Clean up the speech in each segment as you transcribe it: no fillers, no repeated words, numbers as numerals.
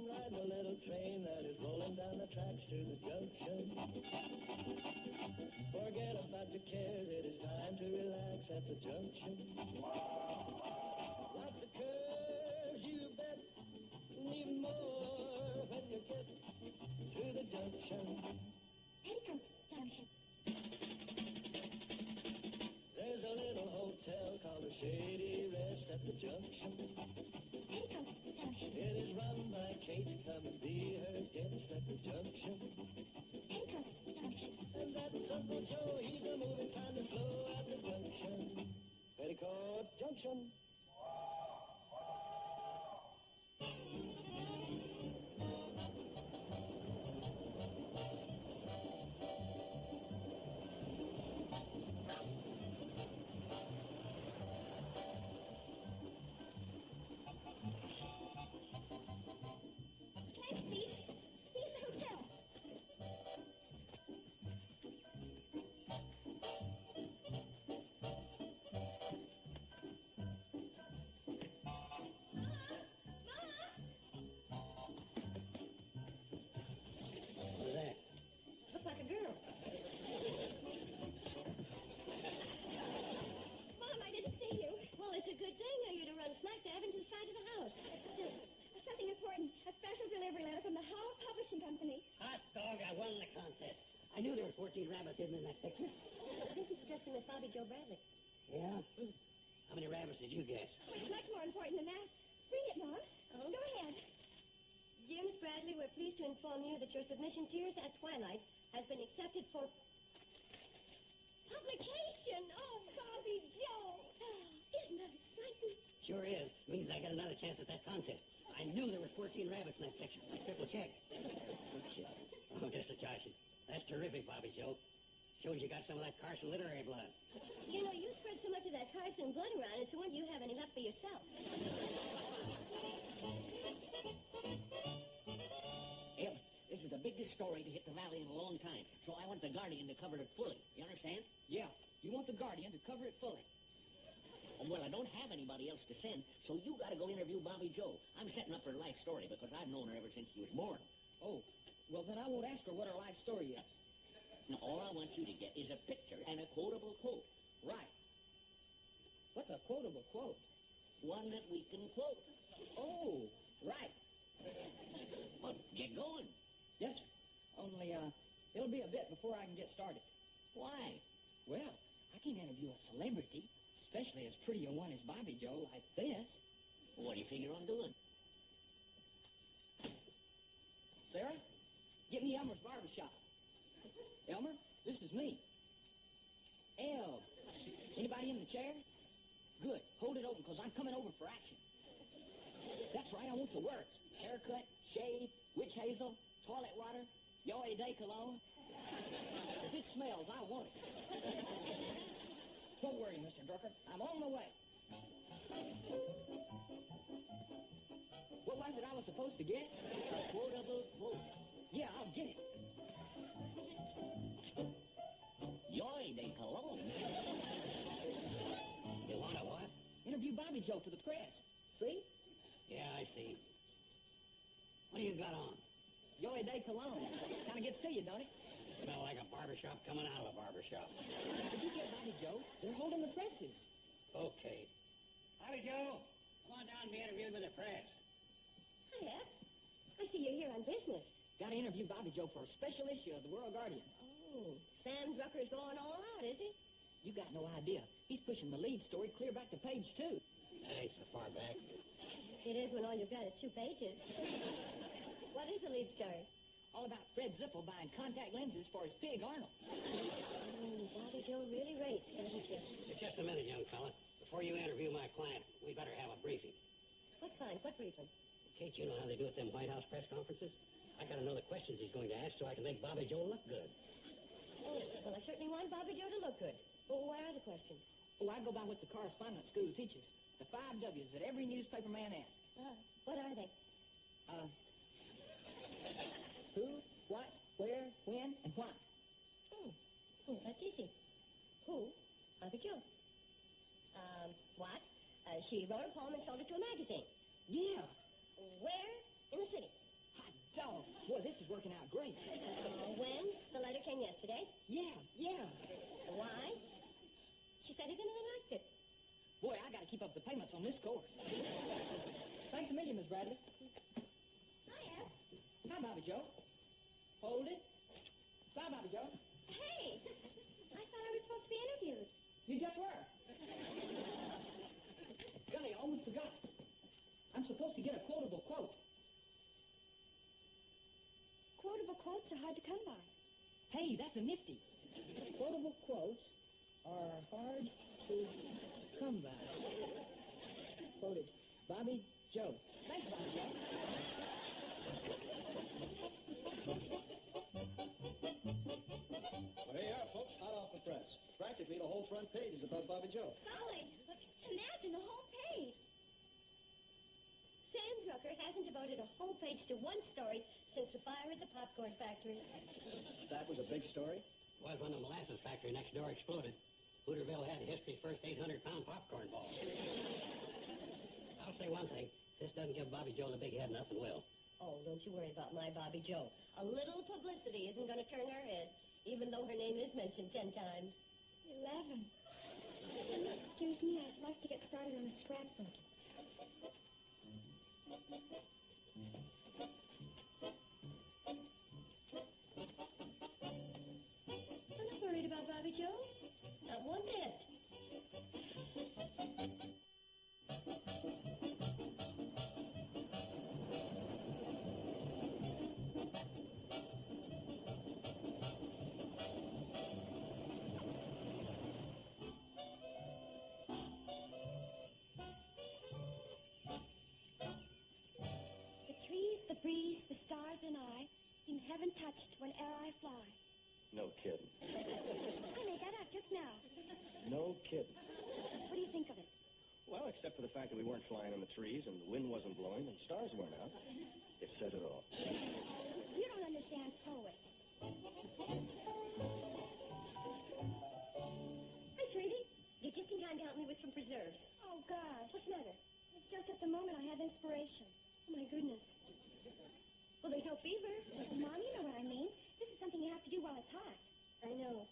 riding a little train that is rolling down the tracks to the junction. Forget about your cares, it is time to relax at the junction. Lots of curves, you bet, and even more when you get to the junction. Petticoat Junction. There's a little hotel called the Shady Rest at the junction. Petticoat Junction. It is run by Kate, come and be her guest at the junction. Petticoat Junction. And that's Uncle Joe, he's a moving kind of slow at the junction. Petticoat Junction. Looks like a girl. Mom, I didn't see you. Well, it's a good thing you'd have run smack dab into the side of the house. Something important. A special delivery letter from the Howell Publishing Company. Hot dog, I won the contest. I knew there were 14 rabbits hidden in that picture. This is addressed to Miss Bobby Joe Bradley. Yeah? How many rabbits did you guess? Oh, it's much more important than that. Read it, Mom. Oh. Go ahead. Dear Miss Bradley, we're pleased to inform you that your submission, Tears at Twilight, has been accepted for publication. Oh, Bobby Joe. Isn't that exciting? Sure is. Means I got another chance at that contest. I knew there were 14 rabbits in that picture. I triple checked. Oh, just a joshing. That's terrific, Bobby Joe. Shows you got some of that Carson literary blood. You know, you spread so much of that Carson blood around, it's a wonder you have any left for yourself. Eb, this is the biggest story to hit the Valley in a long time, so I want the Guardian to cover it fully. You understand? Yeah, you want the Guardian to cover it fully. Oh, well, I don't have anybody else to send, so you got to go interview Bobby Joe. I'm setting up her life story because I've known her ever since she was born. Oh, well, then I won't ask her what her life story is. Now, all I want you to get is a picture and a quotable quote. Right. What's a quotable quote? One that we can quote. Oh, right. Well, get going. Yes, sir. Only, it'll be a bit before I can get started. Why? Well, I can't interview a celebrity, especially as pretty a one as Bobby Joe, like this. What do you figure on doing? Sarah, get me Elmer's barbershop. Elmer, this is me. El, anybody in the chair? Good. Hold it open, because I'm coming over for action. That's right, I want the works. Haircut, shave, witch hazel, toilet water, Yoy Day cologne. If it smells, I want it. Don't worry, Mr. Drucker. I'm on my way. What was it I was supposed to get? A quotable quote. Yeah, I'll get it. Yoy de cologne. You want a what? Interview Bobby Joe for the press. See? Yeah, I see. What do you got on? Yoy Day cologne. Kind of gets to you, don't it? Smell like a barbershop coming out of a barbershop. Did you get Bobby Joe? They're holding the presses. Okay. Bobby Joe, come on down and be interviewed with the press. Hiya. I see you're here on business. Got to interview Bobby Joe for a special issue of the World Guardian. Oh, Sam Drucker's going all out, is he? You got no idea. He's pushing the lead story clear back to page 2. That ain't so far back. It is when all you've got is 2 pages. What is the lead story? All about Fred Zippel buying contact lenses for his pig Arnold. Bobby Joe really rates, doesn't she? Just a minute, young fella. Before you interview my client, we better have a briefing. What kind? What briefing? Kate, you know how they do at them White House press conferences? I gotta know the questions he's going to ask so I can make Bobby Joe look good. Oh, well, I certainly want Bobby Joe to look good. Well, what are the questions? Oh, I go by what the correspondence school teaches. The 5 W's that every newspaper man asks. What are they? Who, what, where, when, and why. Oh, that's easy. Who? Bobby Joe. What? She wrote a poem and sold it to a magazine. Yeah. Where? In the city. Boy, this is working out great. When? The letter came yesterday. Yeah. Why? She said he didn't liked it. Boy, I gotta keep up the payments on this course. Thanks a million, Miss Bradley. Hiya. Hi, Bobby Joe. Hold it. Bye, Bobby Joe. Hey, I thought I was supposed to be interviewed. You just were. Golly, I almost forgot. I'm supposed to get a quotable quote. Quotable quotes are hard to come by. Hey, that's a nifty. Quotable quotes are hard to come by. Quoted. Bobby Joe. Thanks, Bobby Joe. Well, here you are, folks, hot off the press. Practically the whole front page is about Bobby Joe. Golly, imagine the whole page. Sam Drucker hasn't devoted a whole page to one story since the fire at the popcorn factory. That was a big story? Was when the molasses factory next door exploded. Hooterville had history's first 800-pound popcorn ball. I'll say one thing. This doesn't give Bobby Joe the big head, nothing will. Oh, don't you worry about my Bobby Joe. A little publicity isn't going to turn her head, even though her name is mentioned 10 times. 11. Excuse me, I'd like to get started on a scrapbook. I'm not worried about Bobby Joe. Not one bit. The trees, the breeze, the stars, and I seem heaven touched whene'er I fly. No kidding. I made that up just now. No kidding. What do you think of it? Well, except for the fact that we weren't flying in the trees and the wind wasn't blowing and stars weren't out, it says it all. You don't understand poets. Hi, sweetie. You're just in time to help me with some preserves. Oh, gosh. What's the matter? It's just at the moment I have inspiration. Oh, my goodness. Well, there's no fever. Mom, you know what I mean. This is something you have to do while it's hot. I know.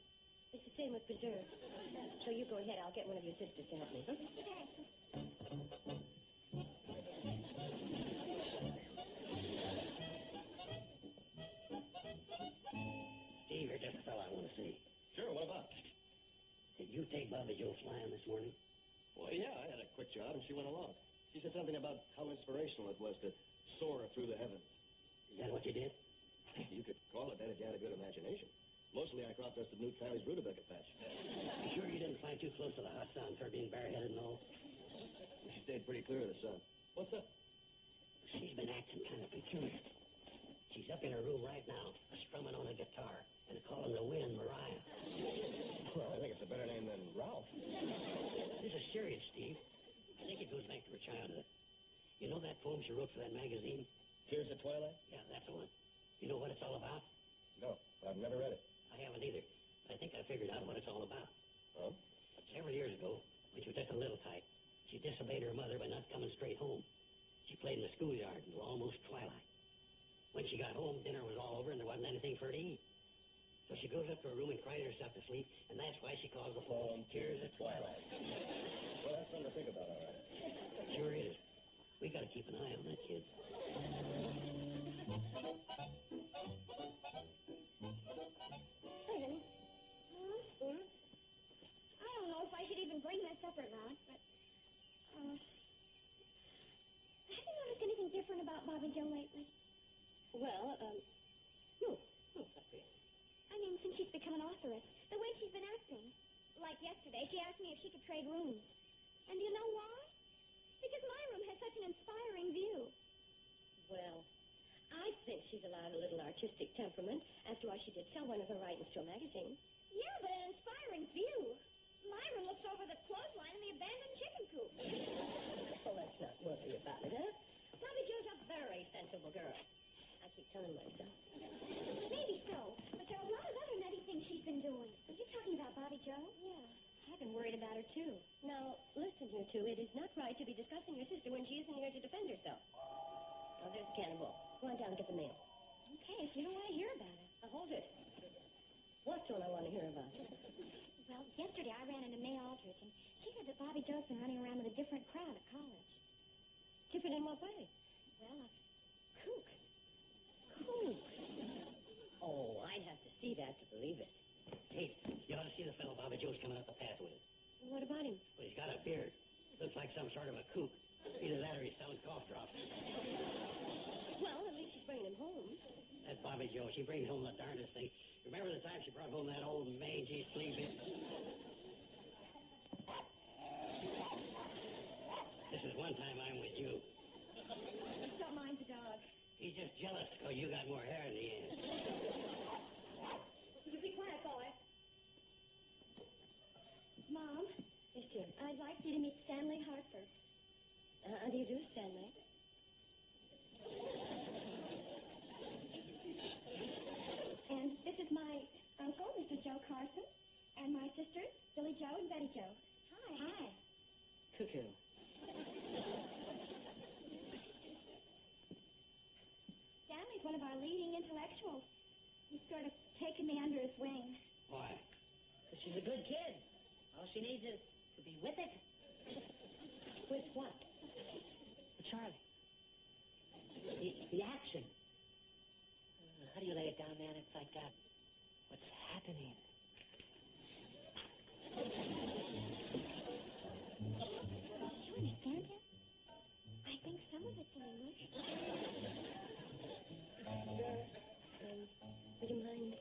It's the same with preserves. So you go ahead. I'll get one of your sisters to help me. Huh? Steve, you're just a fellow I want to see. Sure, what about? Did you take Bobby Joe flying this morning? Well, yeah, I had a quick job and she went along. She said something about how inspirational it was to soar through the heavens. Is that what you did? You could call it that if you had a good imagination. Mostly I crop dusted Newt Farley's rutabaga patch. You sure you didn't fly too close to the hot sun for being bareheaded and all? She stayed pretty clear of the sun. What's up? She's been acting kind of peculiar. She's up in her room right now, strumming on a guitar and calling the wind Mariah. Well, I think it's a better name than Ralph. This is serious, Steve. I think it goes back to her childhood. You know that poem she wrote for that magazine? Tears at Twilight? Yeah, that's the one. You know what it's all about? No, I've never read it. I haven't either. But I think I figured out what it's all about. Oh? Several years ago, when she was just a little tyke, she disobeyed her mother by not coming straight home. She played in the schoolyard until almost twilight. When she got home, dinner was all over and there wasn't anything for her to eat. So she goes up to her room and cries herself to sleep, and that's why she calls the poem Tears at Twilight. Well, that's something to think about, all right. Sure is. We gotta keep an eye on that kid. Honey. Hmm? I don't know if I should even bring this up or not, but, have you noticed anything different about Bobby Joe lately? Well, no, not really. I mean, since she's become an authoress, the way she's been acting. Like yesterday, she asked me if she could trade rooms. And do you know why? Because my room has such an inspiring view. Well, I think she's allowed a little artistic temperament. After all, she did sell one of her writings to a magazine. Yeah, but an inspiring view. My room looks over the clothesline and the abandoned chicken coop. Oh, let's not worry about it, huh? Bobby Joe's a very sensible girl. I keep telling myself. Maybe so, but there are a lot of other nutty things she's been doing. Are you talking about Bobby Joe? Yeah, I've been worried about her, too. Now, listen, you two, it is not right to be discussing your sister when she isn't here to defend herself. Oh, there's the cannonball. Go on down and get the mail. okay if you don't want to hear about it. Hold it. What don't I want to hear about? Well, yesterday I ran into May Aldrich, and she said that Bobby Joe's been running around with a different crowd at college. Different in what way? Well, kooks. Kooks. Oh, I'd have to see that to believe it. Hey, you ought to see the fellow Bobby Joe's coming up the path with. What about him? Well, he's got a beard. Looks like some sort of a kook. Either that or he's selling cough drops. Well, at least she's bringing him home. That Bobby Joe, she brings home the darndest thing. Remember the time she brought home that old mangy flea bit? This is one time I'm with you. Don't mind the dog. He's just jealous because you got more hair in the end. You be quiet, boy. Mom, Yes, dear. I'd like you to meet Stanley Hartford. How do you do, Stanley? And this is my uncle, Mr. Joe Carson, and my sisters, Billy Joe and Betty Joe. Hi. Hi. Cuckoo. Stanley's one of our leading intellectuals. He's sort of taken me under his wing. Why? Because she's a good kid. All she needs is to be with it. With what? With Charlie. The action. How do you lay it down, man? It's like, what's happening? Do you understand him? I think some of it's in English. Would you mind?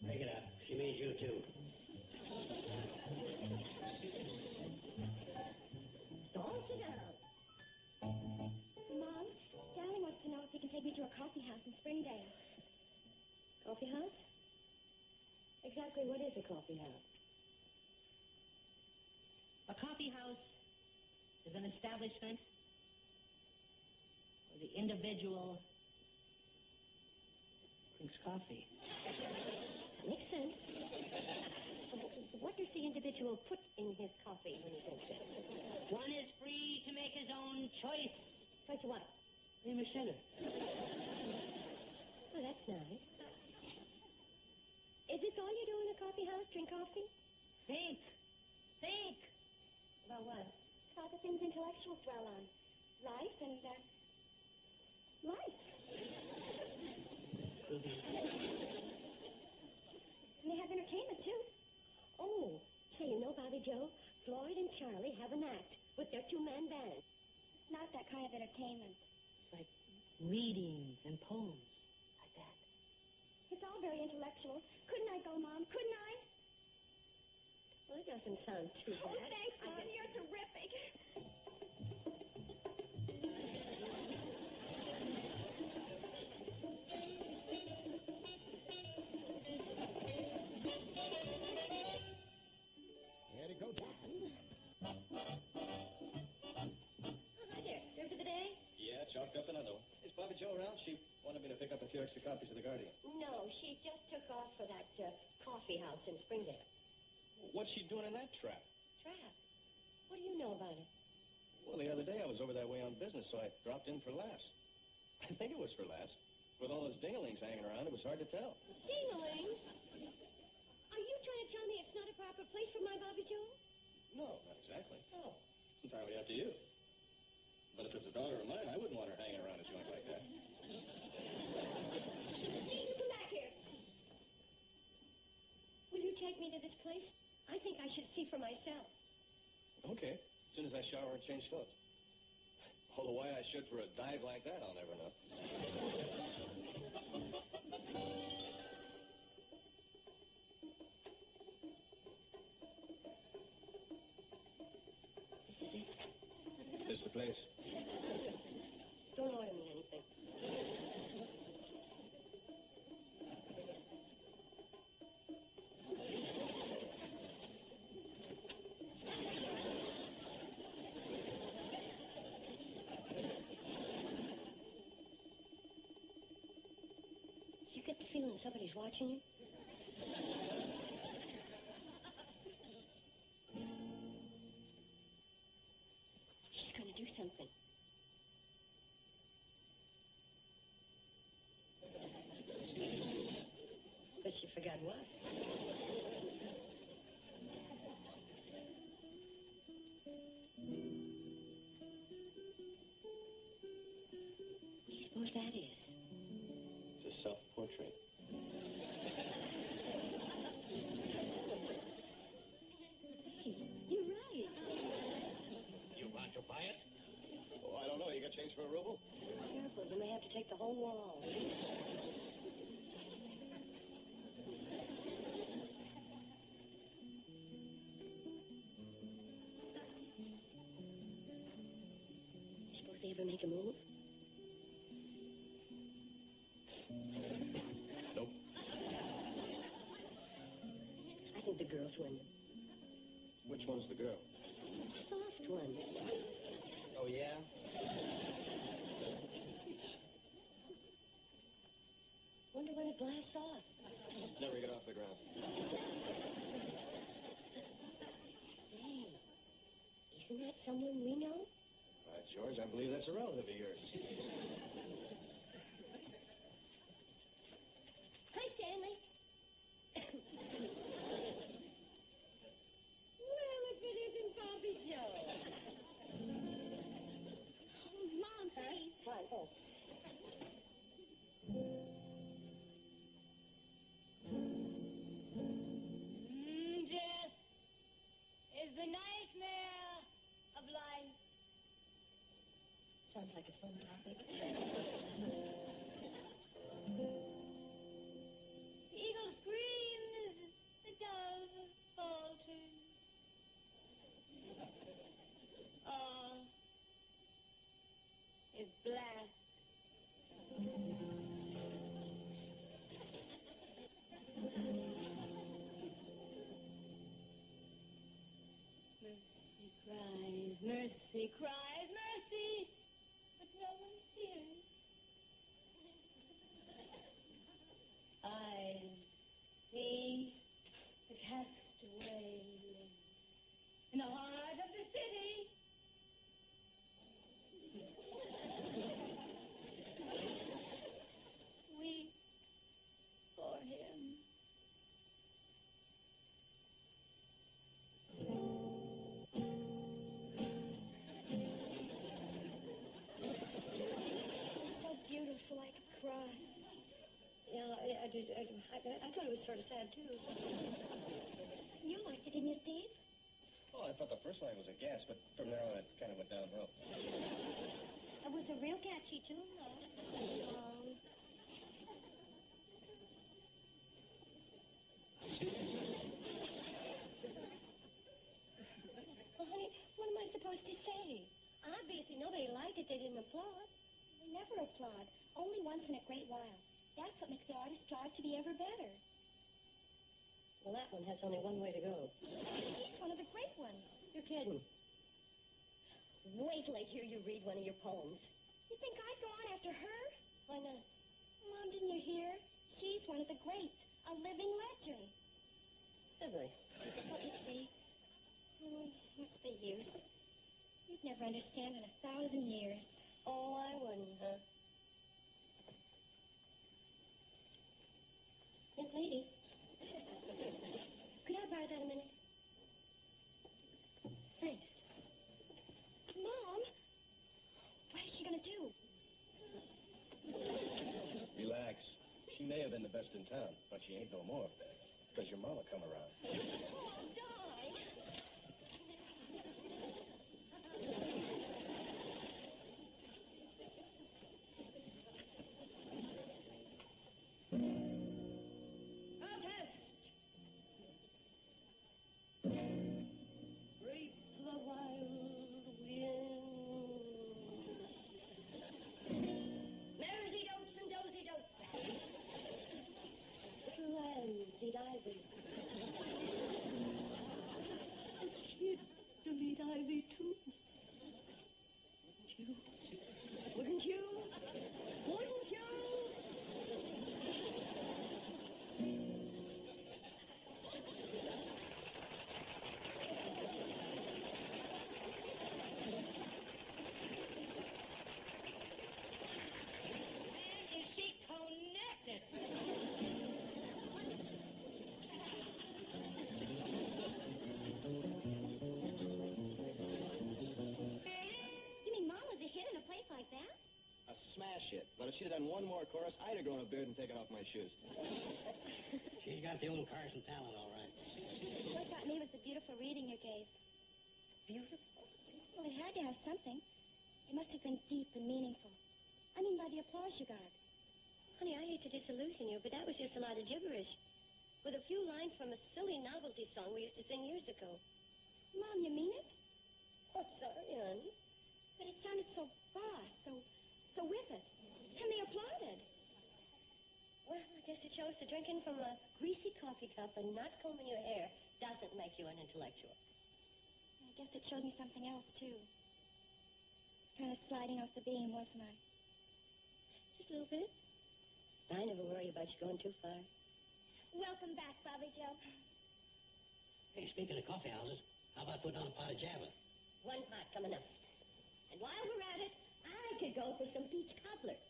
Take it up. She means you, too. Don't sit down. Mom, Stanley wants to know if he can take me to a coffee house in Springdale. Coffee house? Exactly what is a coffee house? A coffee house is an establishment where the individual drinks coffee. That makes sense. What does the individual put in his coffee when he drinks it? One is free to make his own choice. Choice of what? Cream or sugar. Oh, that's nice. Is this all you do in a coffee house? Drink coffee? Think. Think. About what? About the things intellectuals dwell on. Life and, life. And they have entertainment, too. Oh, say, you know, Bobby Joe, Floyd and Charlie have an act with their two-man band. Not that kind of entertainment. It's like readings and poems, like that. It's all very intellectual. Couldn't I go, Mom? Couldn't I? Well, it doesn't sound too bad. Oh, thanks, I Mom. guess- You're terrific. Petticoat Junction. Oh, hi there. There for the day? Yeah, chalked up another one. Is Bobby Joe around? She wanted me to pick up a few extra copies of The Guardian. No, she just took off for that coffee house in Springdale. What's she doing in that trap? Trap. What do you know about it? Well, the other day I was over that way on business, so I dropped in for laughs. I think it was for laughs. With all those dinglings hanging around, it was hard to tell. Dinglings? Are you trying to tell me it's not a proper place for my Bobby Joe? No, not exactly. Oh. It's entirely up to you. But if it's a daughter of mine, I wouldn't want her hanging around a joint like that. See, you come back here. Will you take me to this place? I think I should see for myself. Okay, as soon as I shower and change clothes. Although why I should for a dive like that, I'll never know. This is it. This is the place. Don't order me anything. You get the feeling somebody's watching you? She's going to do something. Guess you forgot what? What do you suppose that is? It's a self-portrait. Hey, you're right. You want to buy it? Oh, I don't know. You got change for a ruble? Careful, you may have to take the whole wall. You suppose they ever make a move? Nope. I think the girls win. Which one's the girl? The soft one. Oh, yeah? Wonder when it blasts off. Never get off the ground. Hey, isn't that someone we know? George, I believe that's a relative of yours. Hi, Stanley. Well, if it isn't Bobby Joe. Mom, please. Come on, go. Death is the nightmare of life. Sounds like a fun topic. The eagle screams, the dove falters. All is black. Mercy cries, mercy, but no one hears. I see the castaway lives in the heart of the city. Weep for him. So beautiful, I could cry. Yeah, I thought it was sort of sad, too. You liked it, didn't you, Steve? Oh, I thought the first line was a gas, but from there on it kind of went downhill. It was a real catchy tune, though. Well, honey, what am I supposed to say? Obviously, nobody liked it. They didn't applaud. They never applaud. Only once in a great while. That's what makes the artist strive to be ever better. Well, that one has only one way to go. She's one of the great ones. You're kidding. Wait till I hear you read one of your poems. You think I'd go on after her? Why not? Mom, didn't you hear? She's one of the greats. A living legend. Really? But you see, what's the use? You'd never understand in 1,000 years. Oh, I wouldn't, huh? Young lady. Could I borrow that a minute? Thanks. Mom! What is she going to do? Relax. She may have been the best in town, but she ain't no more. Because your mama come around. Oh, die! Protest! Reap the wild wind. Maresy dotes and dozy dotes. Little lambs eat ivy. shit. But if she'd have done one more chorus, I'd have grown a beard and taken off my shoes. She's got the old Carson talent, all right. What got me was the beautiful reading you gave. Beautiful. Well, it had to have something. It must have been deep and meaningful. I mean, by the applause you got. Honey, I hate to disillusion you, but that was just a lot of gibberish. With a few lines from a silly novelty song we used to sing years ago. Mom, you mean it? Oh, sorry, honey. But it sounded so boss, so with it. And they applauded. Well, I guess it shows the drinking from a greasy coffee cup and not combing your hair doesn't make you an intellectual. I guess it shows me something else, too. It's kind of sliding off the beam, wasn't I? Just a little bit. I never worry about you going too far. Welcome back, Bobby Joe. Hey, speaking of coffee houses, how about putting on a pot of Java? One pot coming up. And while we're at it, I could go for some peach cobbler.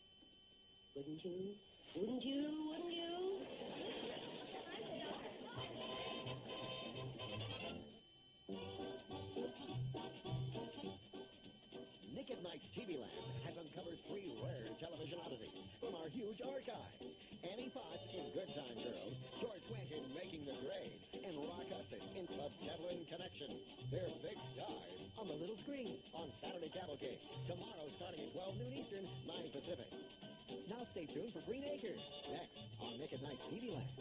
Wouldn't you? Wouldn't you? Wouldn't you? Nick at Night's TV Land has uncovered 3 rare television oddities from our huge archives. Annie Potts in Good Time Girls, George Wendt in Making the Grade, and Rock Hudson in The Devlin Connection. They're big stars on the little screen on Saturday Cavalcade. Tomorrow starting at 12 noon Eastern, 9 Pacific. Now stay tuned for Green Acres, next on Nick at Night's TV Land.